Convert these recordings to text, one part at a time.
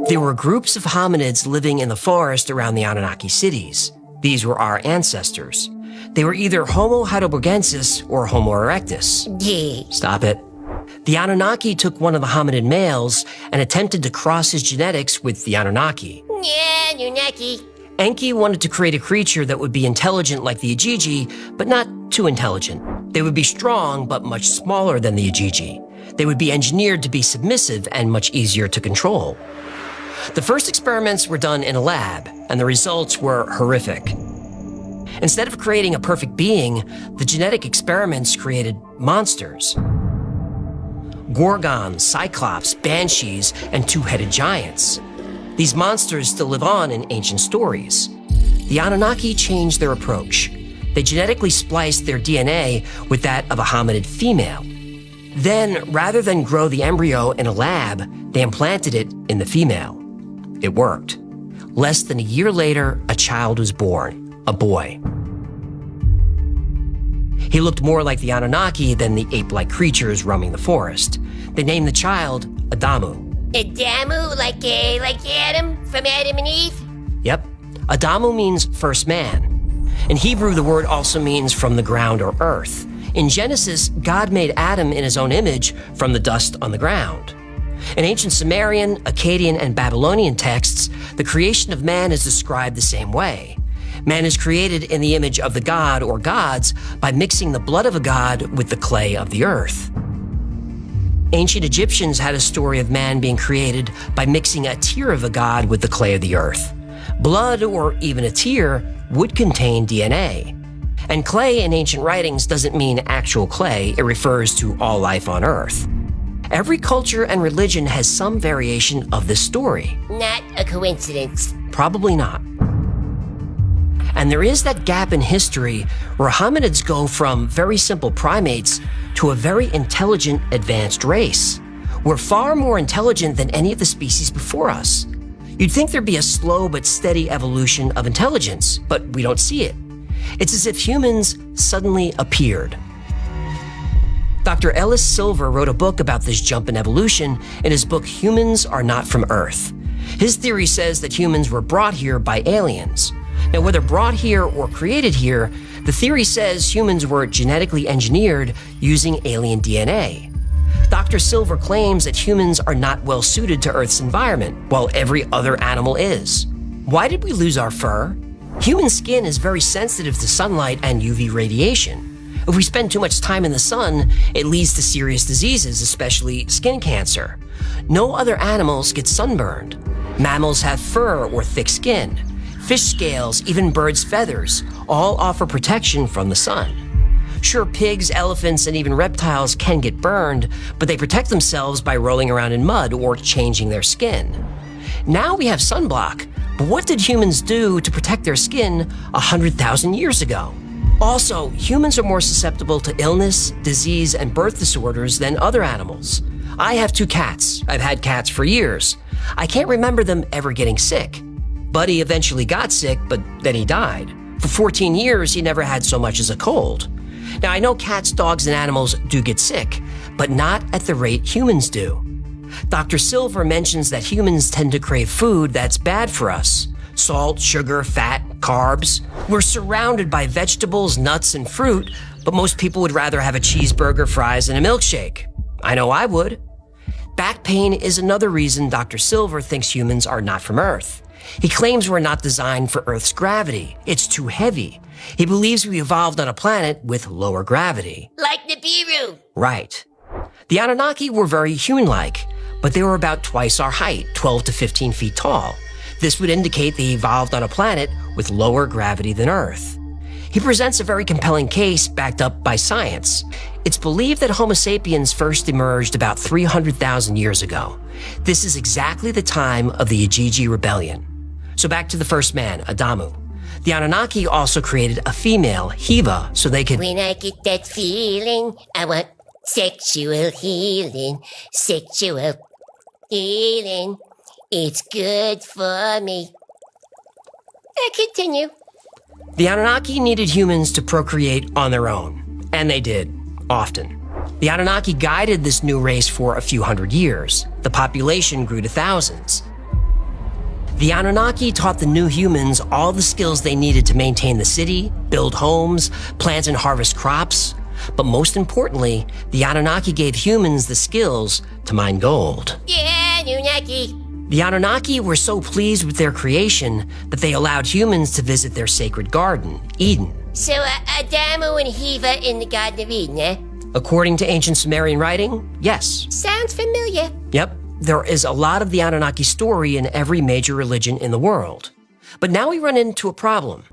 There were groups of hominids living in the forest around the Anunnaki cities. These were our ancestors. They were either Homo heidelbergensis or Homo erectus. Stop it. The Anunnaki took one of the hominid males and attempted to cross his genetics with the Anunnaki. Yeah, Anunnaki. Enki wanted to create a creature that would be intelligent like the Igigi, but not too intelligent. They would be strong, but much smaller than the Igigi. They would be engineered to be submissive and much easier to control. The first experiments were done in a lab, and the results were horrific. Instead of creating a perfect being, the genetic experiments created monsters. Gorgons, cyclops, banshees, and two-headed giants. These monsters still live on in ancient stories. The Anunnaki changed their approach. They genetically spliced their DNA with that of a hominid female. Then, rather than grow the embryo in a lab, they implanted it in the female. It worked. Less than a year later, a child was born, a boy. He looked more like the Anunnaki than the ape-like creatures roaming the forest. They named the child Adamu. Adamu, like Adam, from Adam and Eve? Yep. Adamu means first man. In Hebrew, the word also means from the ground or earth. In Genesis, God made Adam in his own image from the dust on the ground. In ancient Sumerian, Akkadian, and Babylonian texts, the creation of man is described the same way. Man is created in the image of the god or gods by mixing the blood of a god with the clay of the earth. Ancient Egyptians had a story of man being created by mixing a tear of a god with the clay of the earth. Blood, or even a tear, would contain DNA. And clay in ancient writings doesn't mean actual clay, it refers to all life on earth. Every culture and religion has some variation of this story. Not a coincidence. Probably not. And there is that gap in history where hominids go from very simple primates to a very intelligent, advanced race. We're far more intelligent than any of the species before us. You'd think there'd be a slow but steady evolution of intelligence, but we don't see it. It's as if humans suddenly appeared. Dr. Ellis Silver wrote a book about this jump in evolution in his book, Humans Are Not From Earth. His theory says that humans were brought here by aliens. Now, whether brought here or created here, the theory says humans were genetically engineered using alien DNA. Dr. Silver claims that humans are not well suited to Earth's environment, while every other animal is. Why did we lose our fur? Human skin is very sensitive to sunlight and UV radiation. If we spend too much time in the sun, it leads to serious diseases, especially skin cancer. No other animals get sunburned. Mammals have fur or thick skin. Fish scales, even birds' feathers, all offer protection from the sun. Sure, pigs, elephants, and even reptiles can get burned, but they protect themselves by rolling around in mud or changing their skin. Now we have sunblock, but what did humans do to protect their skin 100,000 years ago? Also, humans are more susceptible to illness, disease, and birth disorders than other animals. I have 2 cats. I've had cats for years. I can't remember them ever getting sick. Buddy eventually got sick, but then he died. For 14 years, he never had so much as a cold. Now, I know cats, dogs, and animals do get sick, but not at the rate humans do. Dr. Silver mentions that humans tend to crave food that's bad for us. Salt, sugar, fat, carbs. We're surrounded by vegetables, nuts, and fruit, but most people would rather have a cheeseburger, fries, and a milkshake. I know I would. Back pain is another reason Dr. Silver thinks humans are not from Earth. He claims we're not designed for Earth's gravity. It's too heavy. He believes we evolved on a planet with lower gravity. Like Nibiru. Right. The Anunnaki were very human-like, but they were about twice our height, 12 to 15 feet tall. This would indicate they evolved on a planet with lower gravity than Earth. He presents a very compelling case backed up by science. It's believed that Homo sapiens first emerged about 300,000 years ago. This is exactly the time of the Igigi Rebellion. So back to the first man, Adamu. The Anunnaki also created a female, Hiva, so they could— When I get that feeling, I want sexual healing. Sexual healing. It's good for me. Continue. The Anunnaki needed humans to procreate on their own, and they did, often. The Anunnaki guided this new race for a few hundred years. The population grew to thousands. The Anunnaki taught the new humans all the skills they needed to maintain the city, build homes, plant and harvest crops. But most importantly, the Anunnaki gave humans the skills to mine gold. Yeah, Anunnaki. The Anunnaki were so pleased with their creation that they allowed humans to visit their sacred garden, Eden. So, Adamu and Heva in the Garden of Eden, eh? According to ancient Sumerian writing, yes. Sounds familiar. Yep, there is a lot of the Anunnaki story in every major religion in the world. But now we run into a problem.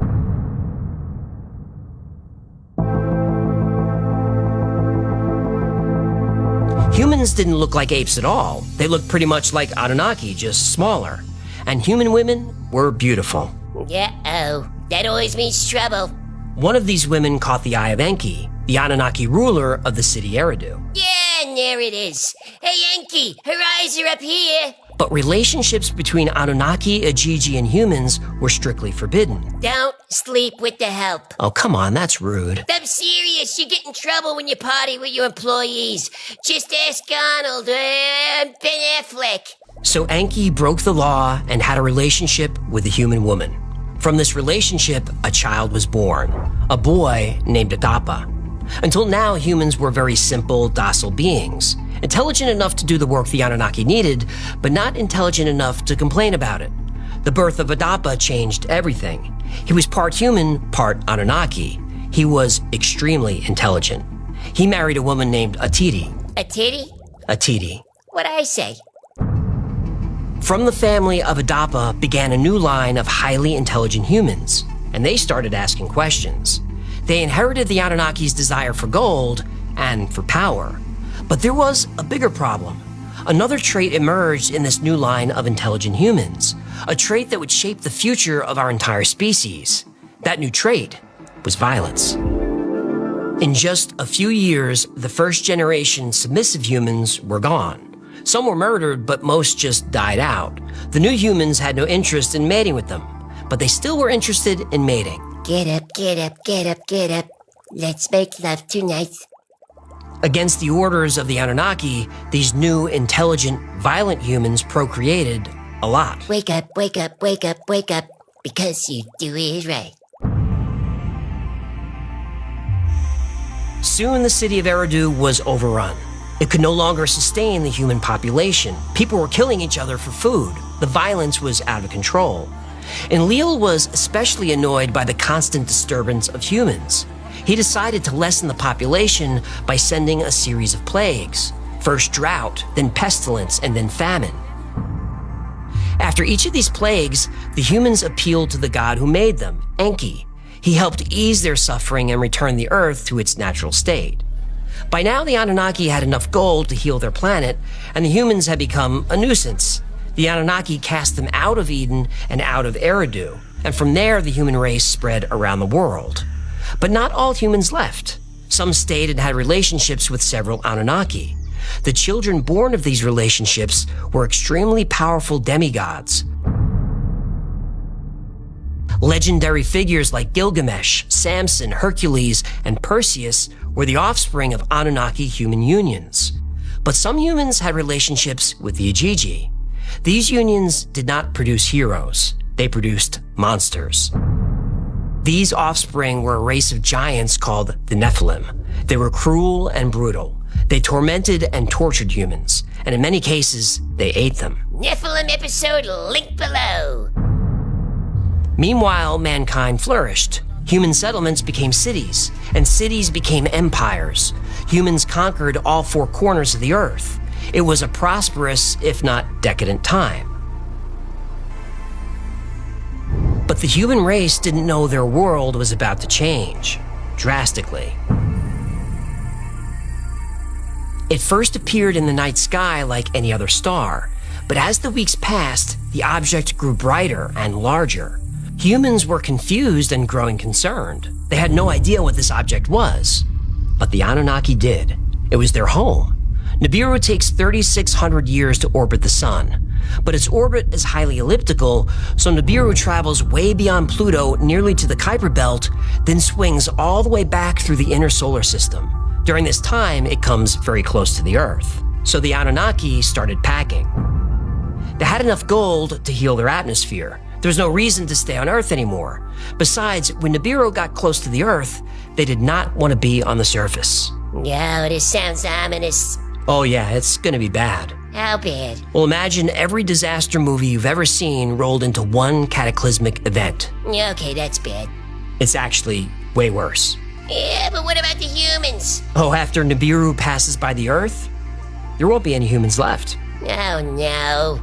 Humans didn't look like apes at all. They looked pretty much like Anunnaki, just smaller. And human women were beautiful. Uh-oh, that always means trouble. One of these women caught the eye of Enki, the Anunnaki ruler of the city Eridu. Yeah, and there it is. Hey, Enki, her eyes are up here. But relationships between Anunnaki, Ajiji, and humans were strictly forbidden. Don't sleep with the help. Oh, come on, that's rude. I'm serious. You get in trouble when you party with your employees. Just ask Arnold and Ben Affleck. So Enki broke the law and had a relationship with a human woman. From this relationship, a child was born, a boy named Adapa. Until now, humans were very simple, docile beings, intelligent enough to do the work the Anunnaki needed, but not intelligent enough to complain about it. The birth of Adapa changed everything. He was part human, part Anunnaki. He was extremely intelligent. He married a woman named Atiti. Atiti? Atiti. What'd I say? From the family of Adapa began a new line of highly intelligent humans, and they started asking questions. They inherited the Anunnaki's desire for gold and for power. But there was a bigger problem. Another trait emerged in this new line of intelligent humans, a trait that would shape the future of our entire species. That new trait was violence. In just a few years, the first generation submissive humans were gone. Some were murdered, but most just died out. The new humans had no interest in mating with them, but they still were interested in mating. Get up, get up, get up, get up. Let's make love tonight. Against the orders of the Anunnaki, these new, intelligent, violent humans procreated a lot. Wake up, wake up, wake up, wake up, because you do it right. Soon the city of Eridu was overrun. It could no longer sustain the human population. People were killing each other for food. The violence was out of control. Enlil was especially annoyed by the constant disturbance of humans. He decided to lessen the population by sending a series of plagues. First drought, then pestilence, and then famine. After each of these plagues, the humans appealed to the god who made them, Enki. He helped ease their suffering and return the earth to its natural state. By now, the Anunnaki had enough gold to heal their planet, and the humans had become a nuisance. The Anunnaki cast them out of Eden and out of Eridu, and from there the human race spread around the world. But not all humans left. Some stayed and had relationships with several Anunnaki. The children born of these relationships were extremely powerful demigods. Legendary figures like Gilgamesh, Samson, Hercules, and Perseus were the offspring of Anunnaki human unions. But some humans had relationships with the Ajiji. These unions did not produce heroes. They produced monsters. These offspring were a race of giants called the Nephilim. They were cruel and brutal. They tormented and tortured humans, and in many cases, they ate them. Nephilim episode link below. Meanwhile, mankind flourished. Human settlements became cities, and cities became empires. Humans conquered all four corners of the earth. It was a prosperous, if not decadent time. But the human race didn't know their world was about to change, drastically. It first appeared in the night sky like any other star, but as the weeks passed, the object grew brighter and larger. Humans were confused and growing concerned. They had no idea what this object was, but the Anunnaki did. It was their home. Nibiru takes 3,600 years to orbit the sun, but its orbit is highly elliptical, so Nibiru travels way beyond Pluto nearly to the Kuiper Belt, then swings all the way back through the inner solar system. During this time, it comes very close to the Earth, so the Anunnaki started packing. They had enough gold to heal their atmosphere. There was no reason to stay on Earth anymore. Besides, when Nibiru got close to the Earth, they did not want to be on the surface. No, this sounds ominous. Oh yeah, it's gonna be bad. How bad? Well, imagine every disaster movie you've ever seen rolled into one cataclysmic event. Okay, that's bad. It's actually way worse. Yeah, but what about the humans? Oh, after Nibiru passes by the Earth, there won't be any humans left. Oh no.